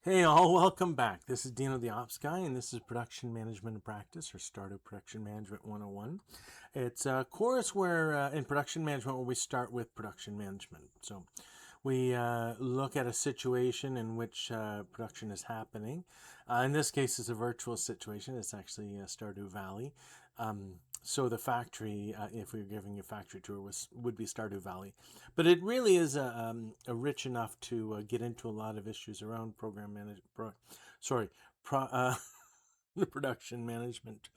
Hey all, welcome back. This is Dino the Ops Guy, and this is Production Management in Practice, or Stardew Production Management 101. It's a course where, in production management, where we start with production management. So we look at a situation in which production is happening. In this case, it's a virtual situation. It's actually Stardew Valley. So the factory, if we were giving a factory tour, would be Stardew Valley. But it really is a rich enough to get into a lot of issues around program management. The production management,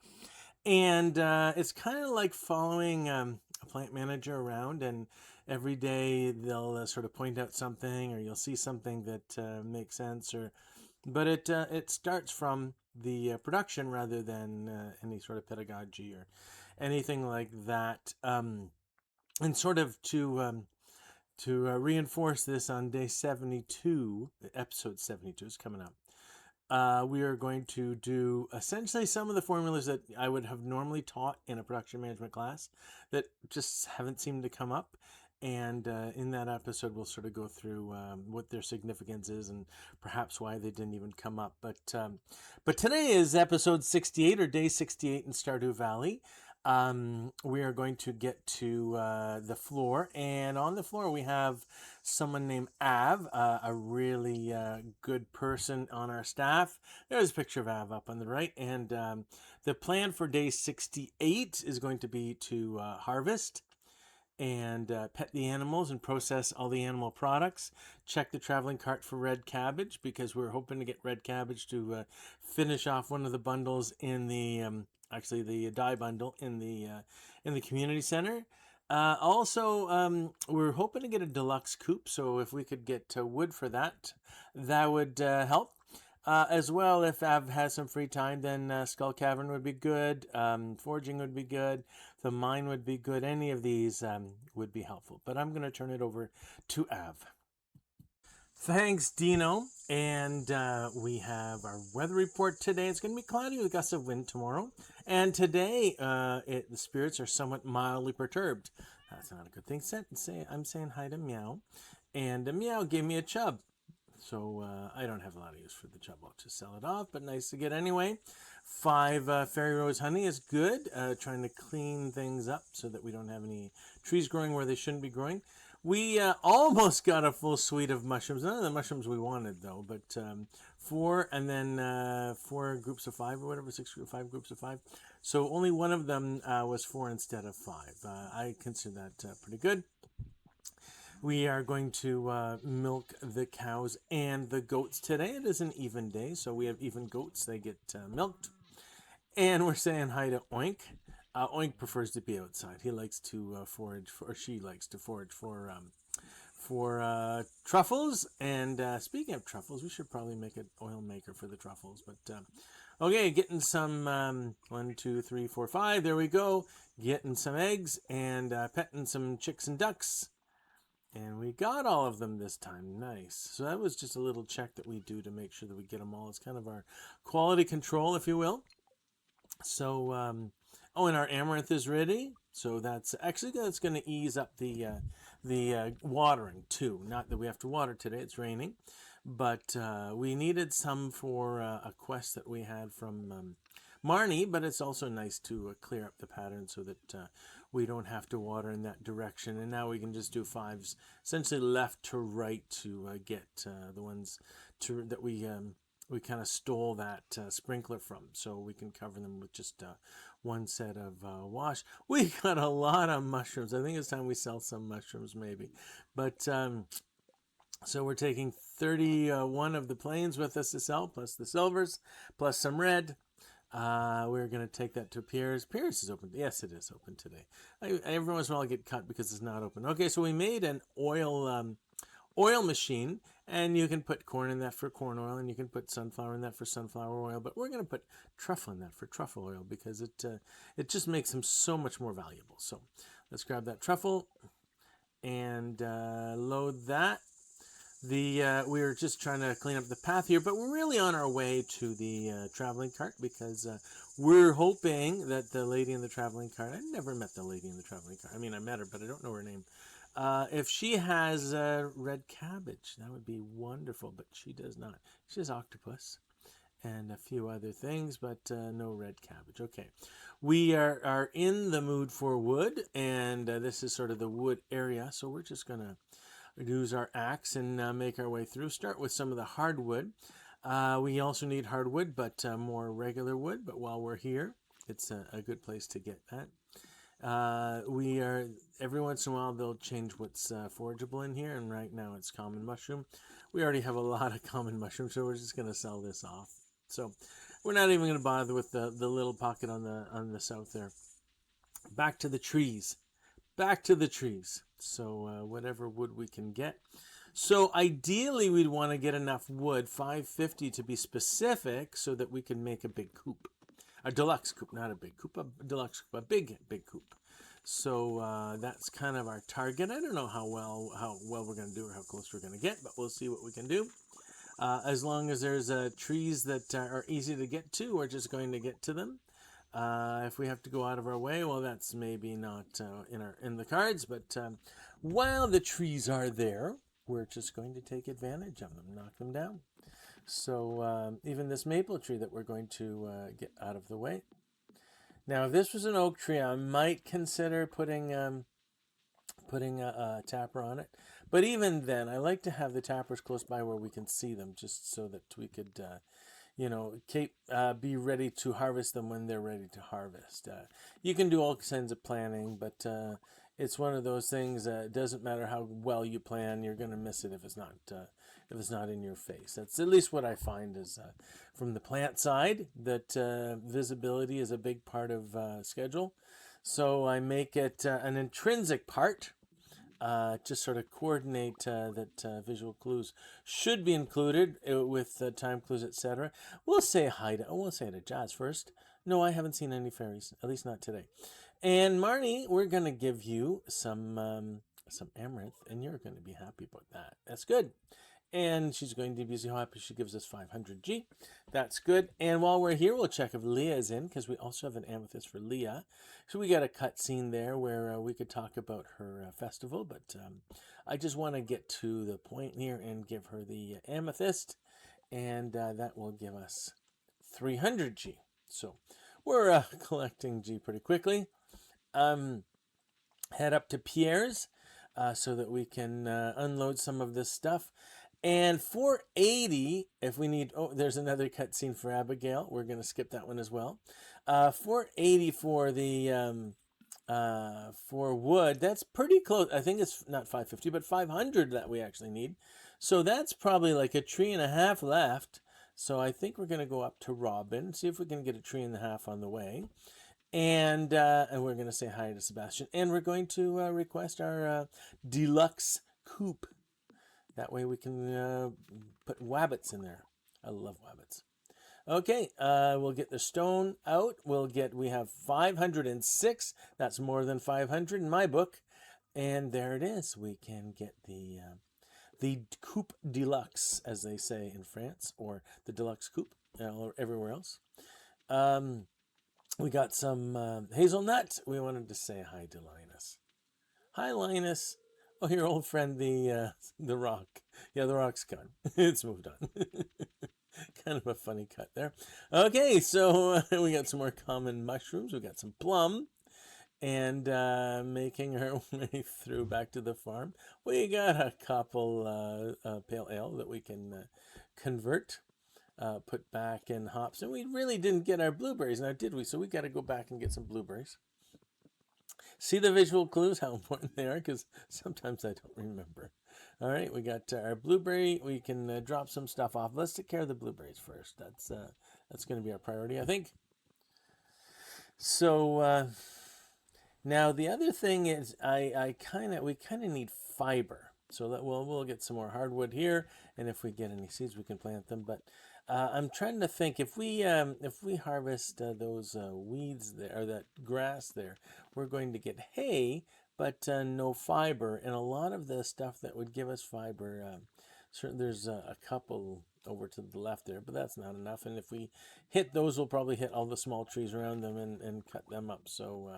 and it's kind of like following a plant manager around, and every day they'll sort of point out something, or you'll see something that makes sense, but it starts from the production rather than any sort of pedagogy or anything like that, and sort of to reinforce this, on day 72, episode 72 is coming up. We are going to do essentially some of the formulas that I would have normally taught in a production management class that just haven't seemed to come up. And in that episode, we'll sort of go through what their significance is and perhaps why they didn't even come up. But today is episode 68, or day 68 in Stardew Valley. We are going to get to the floor, and on the floor we have someone named Av, a really good person on our staff. There's a picture of Av up on the right, and the plan for day 68 is going to be to harvest and pet the animals and process all the animal products. Check the traveling cart for red cabbage, because we're hoping to get red cabbage to finish off one of the bundles in the actually the dye bundle in the community center. Also, we're hoping to get a deluxe coop, so if we could get wood for that, that would help. As well, if Av has some free time, then Skull Cavern would be good. Forging would be good. The mine would be good. Any of these would be helpful. But I'm going to turn it over to Av. Thanks, Dino. And we have our weather report today. It's going to be cloudy with gusts of wind tomorrow. And today, the spirits are somewhat mildly perturbed. That's not a good thing. I'm saying hi to Meow. And Meow gave me a chub. So I don't have a lot of use for the chub. I'll just sell it off, but nice to get anyway. 5 fairy rose honey is good. Trying to clean things up so that we don't have any trees growing where they shouldn't be growing. We almost got a full suite of mushrooms. None of the mushrooms we wanted, though, but 4, and then 4 groups of 5 or whatever, 5 groups of 5. So only one of them was 4 instead of 5. I consider that pretty good. We are going to milk the cows and the goats today. It is an even day, so we have even goats. They get milked. And we're saying hi to Oink. Oink prefers to be outside. He likes to forage, or she likes to forage for truffles. And speaking of truffles, we should probably make an oil maker for the truffles. But okay, getting some 1, 2, 3, 4, 5. There we go. Getting some eggs and petting some chicks and ducks. And we got all of them this time. Nice. So that was just a little check that we do to make sure that we get them all. It's kind of our quality control, if you will. So, and our amaranth is ready. So that's going to ease up the watering too. Not that we have to water today. It's raining. But we needed some for a quest that we had from Marnie, but it's also nice to clear up the pattern so that we don't have to water in that direction. And now we can just do 5s, essentially left to right, to get the ones that we kind of stole that sprinkler from, so we can cover them with just one set of wash. We got a lot of mushrooms. I think it's time we sell some mushrooms, maybe. But so we're taking 31 of the plains with us to sell, plus the silvers, plus some red. We're going to take that to Pierre's. Pierre's is open. Yes, it is open today. Every once in a while I get cut because it's not open. Okay, so we made an oil machine, and you can put corn in that for corn oil, and you can put sunflower in that for sunflower oil, but we're going to put truffle in that for truffle oil, because it just makes them so much more valuable. So let's grab that truffle and load that. We're just trying to clean up the path here, but we're really on our way to the traveling cart, because we're hoping that the lady in the traveling cart, I never met the lady in the traveling cart. I mean, I met her, but I don't know her name. If she has red cabbage, that would be wonderful, but she does not. She has octopus and a few other things, but no red cabbage. Okay, we are in the mood for wood, and this is sort of the wood area, so we're just going to use our axe and make our way through. Start with some of the hardwood. We also need hardwood, but more regular wood, but while we're here, it's a good place to get that. We are, every once in a while they'll change what's forageable in here, and right now it's common mushroom. We already have a lot of common mushrooms, so we're just going to sell this off. So we're not even going to bother with the little pocket on the south there. Back to the trees. Back to the trees. So whatever wood we can get. So ideally we'd want to get enough wood, 550 to be specific, so that we can make a big coop. A deluxe coop, not a big coop, a deluxe coop, a big coop. So that's kind of our target. I don't know how well we're going to do or how close we're going to get, but we'll see what we can do. As long as there's trees that are easy to get to, we're just going to get to them. If we have to go out of our way, well, that's maybe not in the cards. But while the trees are there, we're just going to take advantage of them, knock them down. So even this maple tree that we're going to get out of the way. Now, if this was an oak tree, I might consider putting a tapper on it. But even then, I like to have the tappers close by where we can see them, just so that we could, be ready to harvest them when they're ready to harvest. You can do all kinds of planning, but it's one of those things. It doesn't matter how well you plan; you're going to miss it if it's not in your face. That's at least what I find is from the plant side, that visibility is a big part of schedule. So I make it an intrinsic part. Just sort of coordinate that visual clues should be included with time clues, etc. We'll say hi to Jazz first. No, I haven't seen any fairies, at least not today. And Marnie, we're gonna give you some amaranth, and you're gonna be happy about that. That's good. And she's going to be so happy she gives us 500G. That's good. And while we're here, we'll check if Leah is in, because we also have an amethyst for Leah. So we got a cut scene there where we could talk about her festival, but I just want to get to the point here and give her the amethyst, and that will give us 300G. So we're collecting G pretty quickly. Head up to Pierre's so that we can unload some of this stuff. And 480, if we need, there's another cutscene for Abigail. We're going to skip that one as well. 480 for the for wood. That's pretty close. I think it's not 550, but 500 that we actually need. So that's probably like a tree and a half left. So I think we're going to go up to Robin, see if we can get a tree and a half on the way. And we're going to say hi to Sebastian. And we're going to request our deluxe coupe. That way we can put wabbits in there. I love wabbits. Okay, we'll get the stone out. We have 506. That's more than 500 in my book. And there it is. We can get the coupe deluxe, as they say in France, or the deluxe coupe everywhere else. We got some hazelnut. We wanted to say hi to Linus. Hi, Linus. Oh, your old friend, the rock. Yeah, the rock's gone. It's moved on. Kind of a funny cut there. Okay, so we got some more common mushrooms. We got some plum. And making our way through back to the farm. We got a couple pale ale that we can convert, put back in hops. And we really didn't get our blueberries now, did we? So we got to go back and get some blueberries. See the visual clues, how important they are, because sometimes I don't remember. All right, we got our blueberry. We can drop some stuff off. Let's take care of the blueberries first. That's going to be our priority, I think. So now the other thing is, we kind of need fiber. So that we'll get some more hardwood here, and if we get any seeds, we can plant them. But I'm trying to think, if we harvest those weeds there, or that grass there, we're going to get hay, but no fiber. And a lot of the stuff that would give us fiber, certainly there's a couple over to the left there, but that's not enough. And if we hit those, we'll probably hit all the small trees around them and cut them up. So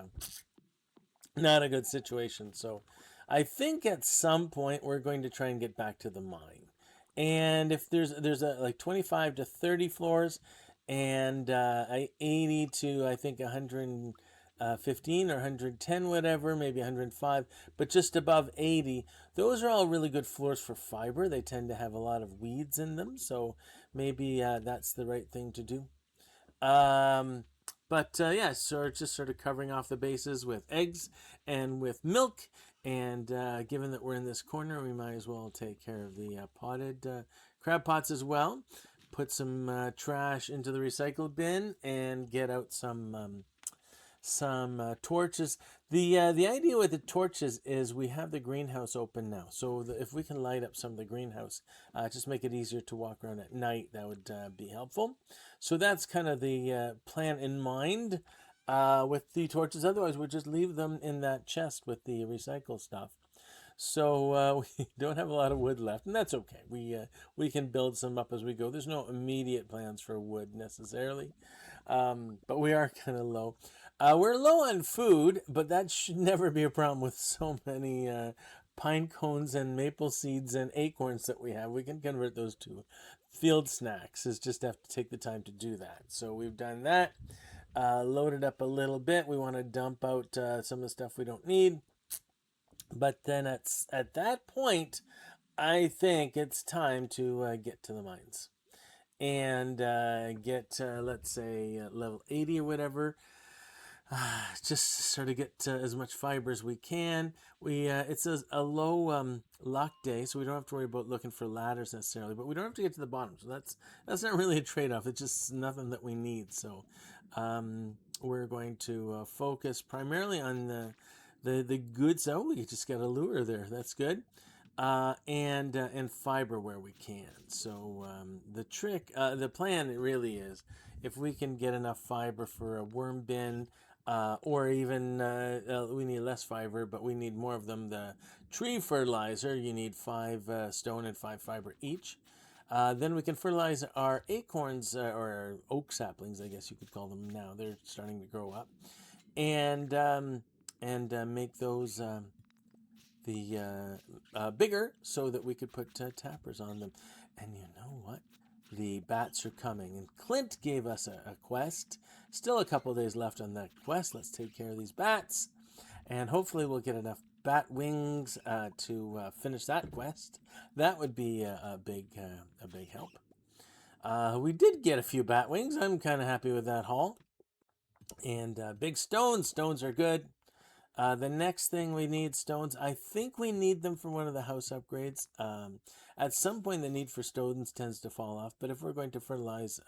not a good situation. So I think at some point we're going to try and get back to the mine. And if there's a like 25 to 30 floors, and 80 to I think 115 or 110, whatever, maybe 105, but just above 80, those are all really good floors for fiber. They tend to have a lot of weeds in them, so maybe that's the right thing to do. Um, but yeah, so just sort of covering off the bases with eggs and with milk. And given that we're in this corner, we might as well take care of the potted crab pots as well. Put some trash into the recycle bin and get out some torches. The idea with the torches is we have the greenhouse open now, so if we can light up some of the greenhouse, just make it easier to walk around at night, that would be helpful. So that's kind of the plan in mind with the torches. Otherwise, we'll just leave them in that chest with the recycle stuff. So we don't have a lot of wood left, and that's okay. We can build some up as we go. There's no immediate plans for wood necessarily, but we are kind of low. We're low on food, but that should never be a problem with so many pine cones and maple seeds and acorns that we have. We can convert those to field snacks. It's just have to take the time to do that. So we've done that. Loaded up a little bit. We want to dump out some of the stuff we don't need. But then at that point, I think it's time to get to the mines and get, let's say, level 80 or whatever. Just sort of get as much fiber as we can. It's a low luck day, so we don't have to worry about looking for ladders necessarily. But we don't have to get to the bottom, so that's not really a trade-off. It's just nothing that we need. So we're going to focus primarily on the good stuff. Oh, we just got a lure there. That's good. And fiber where we can. So the plan really is, if we can get enough fiber for a worm bin, or even we need less fiber, but we need more of them. The tree fertilizer, you need 5 stone and 5 fiber each. Then we can fertilize our acorns, or our oak saplings, I guess you could call them now. They're starting to grow up, and make those bigger so that we could put tappers on them. And you know what? The bats are coming, and Clint gave us a quest. Still a couple days left on that quest. Let's take care of these bats, and hopefully we'll get enough bat wings to finish that quest. That would be a big help. We did get a few bat wings. I'm kind of happy with that haul. And big stones. Stones are good. The next thing we need stones. I think we need them for one of the house upgrades. At some point, the need for stones tends to fall off. But if we're going to fertilize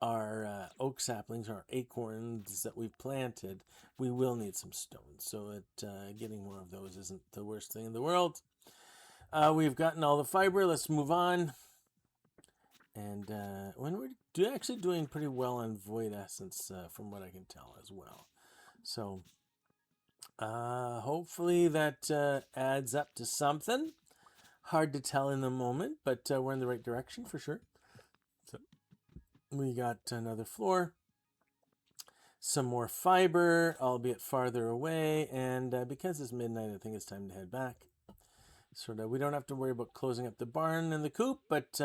our oak saplings, our acorns that we've planted, we will need some stones. So getting more of those isn't the worst thing in the world. We've gotten all the fiber. Let's move on. And when we're actually doing pretty well on void essence, from what I can tell as well. So hopefully that adds up to something. Hard to tell in the moment, but we're in the right direction for sure. So we got another floor, some more fiber, albeit farther away, and because it's midnight, I think it's time to head back. We don't have to worry about closing up the barn and the coop, but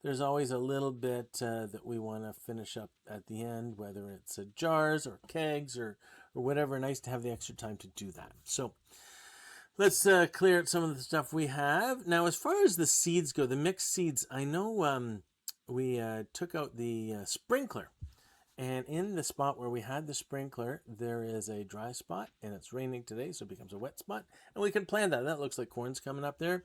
there's always a little bit that we want to finish up at the end, whether it's jars or kegs or whatever. Nice to have the extra time to do that. So let's clear out some of the stuff we have. Now, as far as the seeds go, the mixed seeds, I know we took out the sprinkler. And in the spot where we had the sprinkler, there is a dry spot, and it's raining today, so it becomes a wet spot. And we can plant that. That looks like corn's coming up there.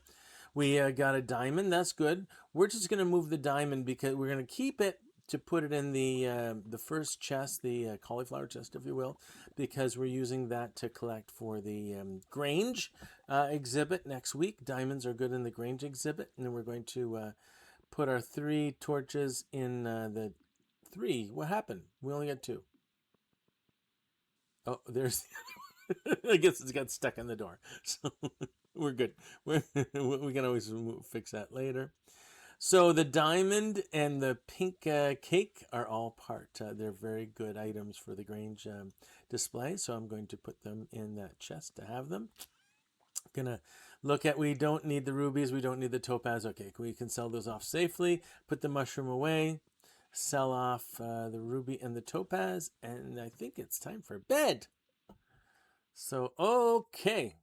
We got a diamond. That's good. We're just going to move the diamond because we're going to keep it to put it in the first chest, the cauliflower chest, if you will, because we're using that to collect for the Grange exhibit next week. Diamonds are good in the Grange exhibit, and then we're going to put our 3 torches in the 3. What happened? We only got 2. Oh, there's. I guess it's got stuck in the door, so we're good. We can always fix that later. So the diamond and the pink cake are all part. They're very good items for the Grange display, so I'm going to put them in that chest to have them. Gonna look at, we don't need the rubies, we don't need the topaz. Okay, we can sell those off safely, put the mushroom away, sell off the ruby and the topaz, and I think it's time for bed. So, okay.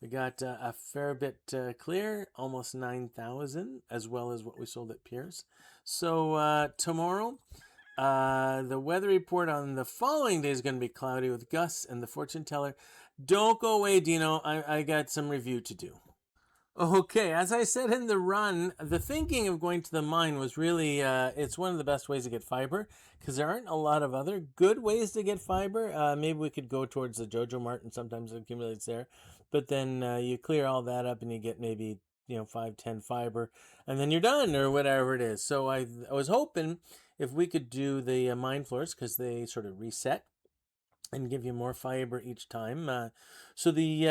We got a fair bit clear, almost 9,000, as well as what we sold at Pierce. So tomorrow, the weather report on the following day is going to be cloudy with gusts, and the fortune teller. Don't go away, Dino. I got some review to do. Okay, as I said in the run, the thinking of going to the mine was really, it's one of the best ways to get fiber because there aren't a lot of other good ways to get fiber. Maybe we could go towards the Jojo Mart and sometimes it accumulates there. But then you clear all that up and you get maybe, 5, 10 fiber and then you're done or whatever it is. So I was hoping if we could do the mine floors because they sort of reset and give you more fiber each time. So the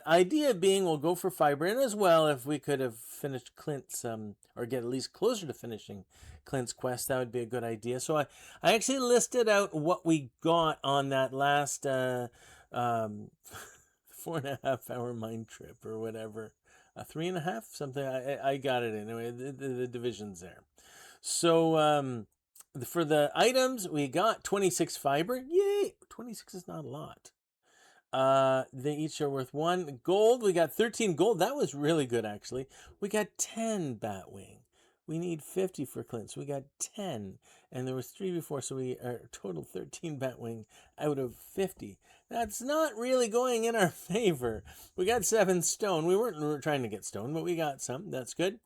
idea being we'll go for fiber, and as well, if we could have finished Clint's, or get at least closer to finishing Clint's quest, that would be a good idea. So I actually listed out what we got on that last 4.5 hour mine trip or whatever. 3.5, something. I got it anyway. The division's there. So for the items, we got 26 fiber. Yay! 26 is not a lot. They each are worth 1 gold. We got 13 gold. That was really good, actually. We got 10 batwing. We need 50 for Clint, so we got 10. And there was 3 before, so we are total 13 batwing out of 50. That's not really going in our favor. We got 7 stone. We weren't trying to get stone, but we got some. That's good.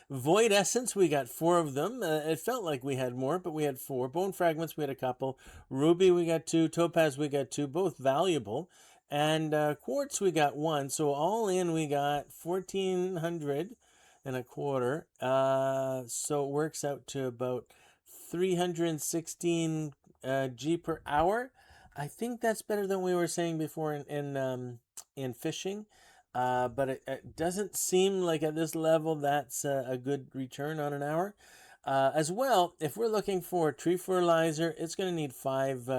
Void essence, we got 4 of them. It felt like we had more, but we had 4. Bone fragments, we had a couple. Ruby, we got 2. Topaz, we got 2. Both valuable. And quartz, we got 1. So all in, we got 1,400 and a quarter. So it works out to about 316 G per hour. I think that's better than we were saying before in fishing. But it doesn't seem like at this level that's a good return on an hour. As well, if we're looking for tree fertilizer, it's going to need 5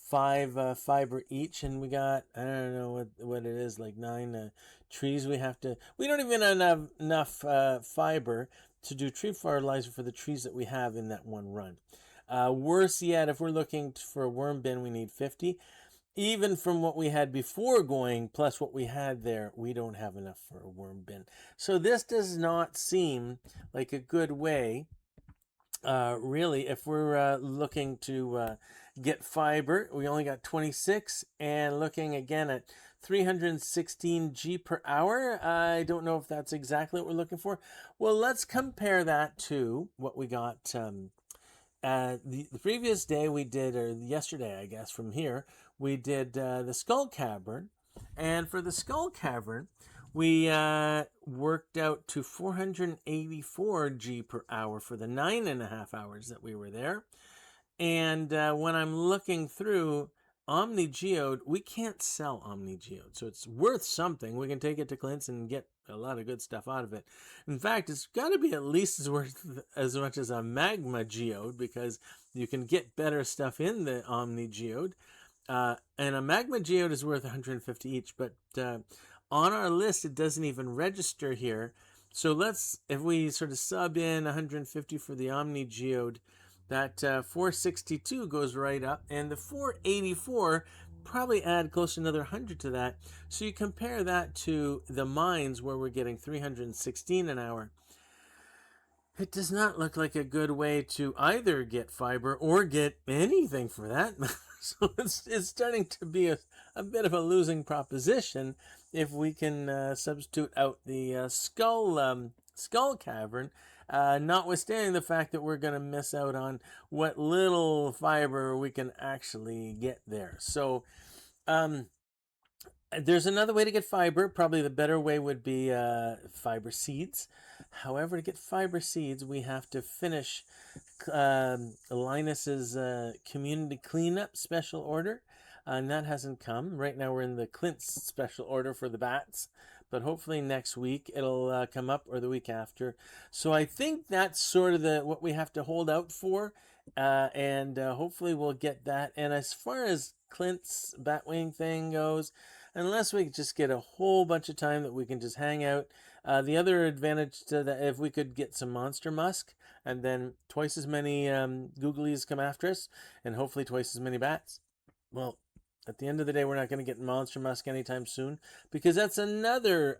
fiber each, and we got, I don't know what it is, like 9 trees we have to. We don't even have enough fiber to do tree fertilizer for the trees that we have in that one run. Worse yet, if we're looking for a worm bin, we need 50. Even from what we had before going, plus what we had there, we don't have enough for a worm bin. So this does not seem like a good way, really, if we're looking to get fiber. We only got 26, and looking again at 316 G per hour. I don't know if that's exactly what we're looking for. Well, let's compare that to what we got the previous day we did, or yesterday, I guess, from here, we did the Skull Cavern. And for the Skull Cavern, we worked out to 484 G per hour for the 9.5 hours that we were there. And when I'm looking through Omni Geode, we can't sell Omni Geode. So it's worth something. We can take it to Clint's and get a lot of good stuff out of it. In fact, it's got to be at least as worth as much as a Magma Geode because you can get better stuff in the Omni Geode. And a Magma Geode is worth 150 each, but on our list, it doesn't even register here. So if we sort of sub in 150 for the Omni Geode, that 462 goes right up, and the 484 probably add close to another 100 to that. So you compare that to the mines where we're getting 316 an hour. It does not look like a good way to either get fiber or get anything for that. So it's starting to be a bit of a losing proposition if we can substitute out the skull cavern, notwithstanding the fact that we're going to miss out on what little fiber we can actually get there. So there's another way to get fiber. Probably the better way would be fiber seeds. However, to get fiber seeds, we have to finish Linus's community cleanup special order. And that hasn't come. Right now we're in the Clint's special order for the bats. But hopefully next week it'll come up, or the week after. So I think that's sort of what we have to hold out for. And hopefully we'll get that. And as far as Clint's Batwing thing goes, unless we just get a whole bunch of time that we can just hang out. The other advantage to that, if we could get some monster musk, and then twice as many googlies come after us, and hopefully twice as many bats. Well, at the end of the day, we're not going to get monster musk anytime soon, because that's another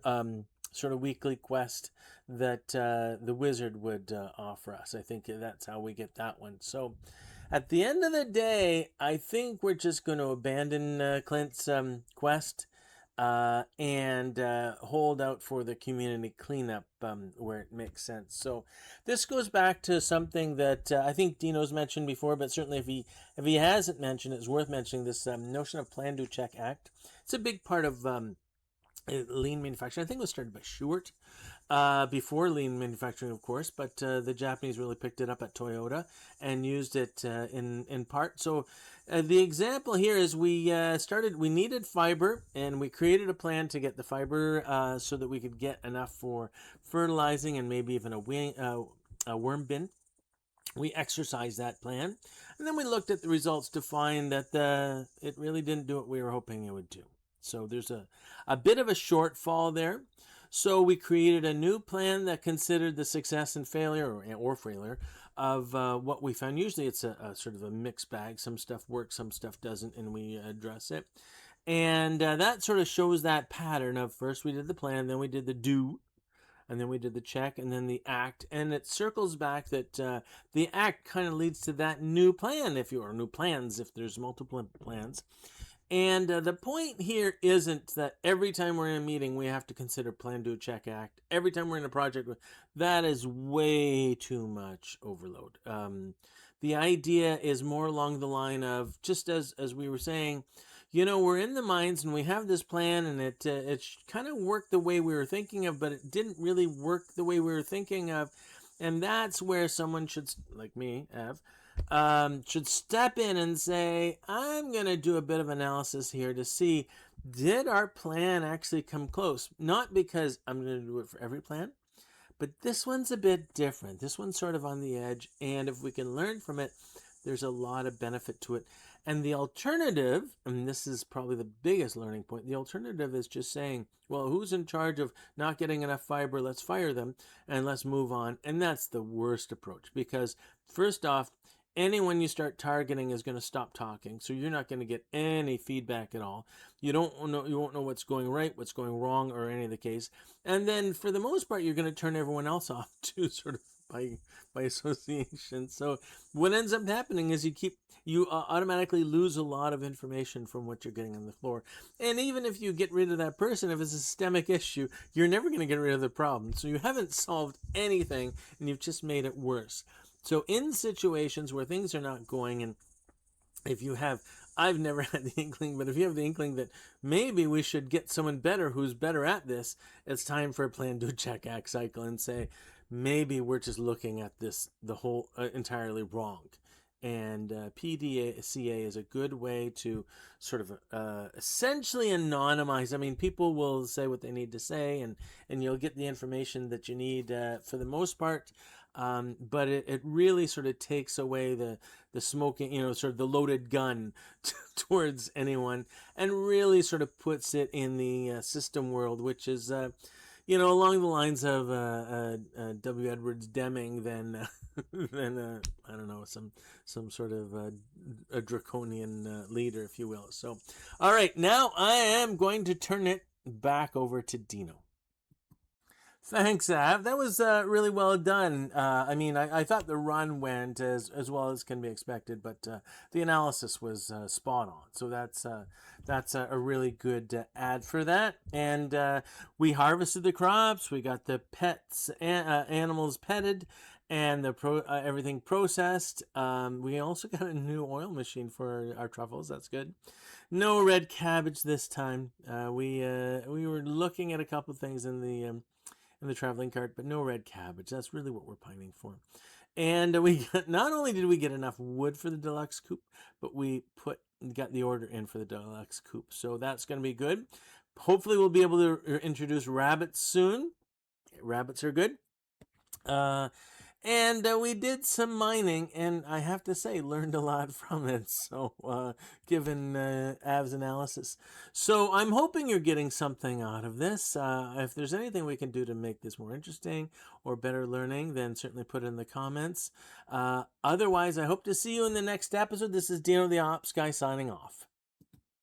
sort of weekly quest that the wizard would offer us. I think that's how we get that one. So at the end of the day, I think we're just going to abandon Clint's quest and hold out for the community cleanup where it makes sense. So this goes back to something that I think Dino's mentioned before, but certainly if he hasn't mentioned, it's worth mentioning this notion of Plan, Do, Check, Act. It's a big part of lean manufacturing. I think it was started by Stewart before lean manufacturing, of course, but the Japanese really picked it up at Toyota and used it in part. So the example here is we needed fiber, and we created a plan to get the fiber so that we could get enough for fertilizing and maybe even a worm bin. We exercised that plan, and then we looked at the results to find that it really didn't do what we were hoping it would do. So there's a bit of a shortfall there. So we created a new plan that considered the success and failure or failure of what we found. Usually it's a sort of a mixed bag. Some stuff works, some stuff doesn't, and we address it. And that sort of shows that pattern of first we did the plan, then we did the do, and then we did the check, and then the act. And it circles back that the act kind of leads to that new plan, new plans, if there's multiple plans. And the point here isn't that every time we're in a meeting, we have to consider plan, do, check, act. Every time we're in a project, that is way too much overload. The idea is more along the line of, just as we were saying, we're in the mines and we have this plan, and it kind of worked the way we were thinking of, but it didn't really work the way we were thinking of. And that's where someone should, like me, should step in and say, I'm going to do a bit of analysis here to see, did our plan actually come close? Not because I'm going to do it for every plan, but this one's a bit different. This one's sort of on the edge, and if we can learn from it, there's a lot of benefit to it. And the alternative, and this is probably the biggest learning point, the alternative is just saying, well, who's in charge of not getting enough fiber? Let's fire them and let's move on. And that's the worst approach, because first off, anyone you start targeting is going to stop talking, so you're not going to get any feedback at all. You won't know what's going right, what's going wrong, or any of the case. And then for the most part, you're going to turn everyone else off too, sort of by association. So what ends up happening is you automatically lose a lot of information from what you're getting on the floor. And even if you get rid of that person, if it's a systemic issue, you're never going to get rid of the problem. So you haven't solved anything, and you've just made it worse. So in situations where things are not going, and I've never had the inkling, but if you have the inkling that maybe we should get someone better who's better at this, it's time for a plan, do, check, act cycle and say, maybe we're just looking at this the whole entirely wrong. And PDCA is a good way to sort of essentially anonymize. I mean, people will say what they need to say, and you'll get the information that you need for the most part. But it really sort of takes away the smoking, sort of the loaded gun towards anyone, and really sort of puts it in the system world, which is, along the lines of W. Edwards Deming than I don't know, some sort of a draconian leader, if you will. So, all right, now I am going to turn it back over to Dino. Thanks, Av. That was really well done. I thought the run went as well as can be expected, but the analysis was spot on. So that's a really good ad for that. And we harvested the crops. We got the animals petted, and everything processed. We also got a new oil machine for our truffles. That's good. No red cabbage this time. We were looking at a couple of things in the traveling cart, but no red cabbage. That's really what we're pining for. And not only did we get enough wood for the deluxe coop, but we got the order in for the deluxe coop. So that's going to be good. Hopefully we'll be able to introduce rabbits soon. Rabbits are good. And we did some mining, and I have to say, learned a lot from it. So, given Av's analysis, so I'm hoping you're getting something out of this. If there's anything we can do to make this more interesting or better learning, then certainly put it in the comments. Otherwise, I hope to see you in the next episode. This is Dino the Ops Guy signing off.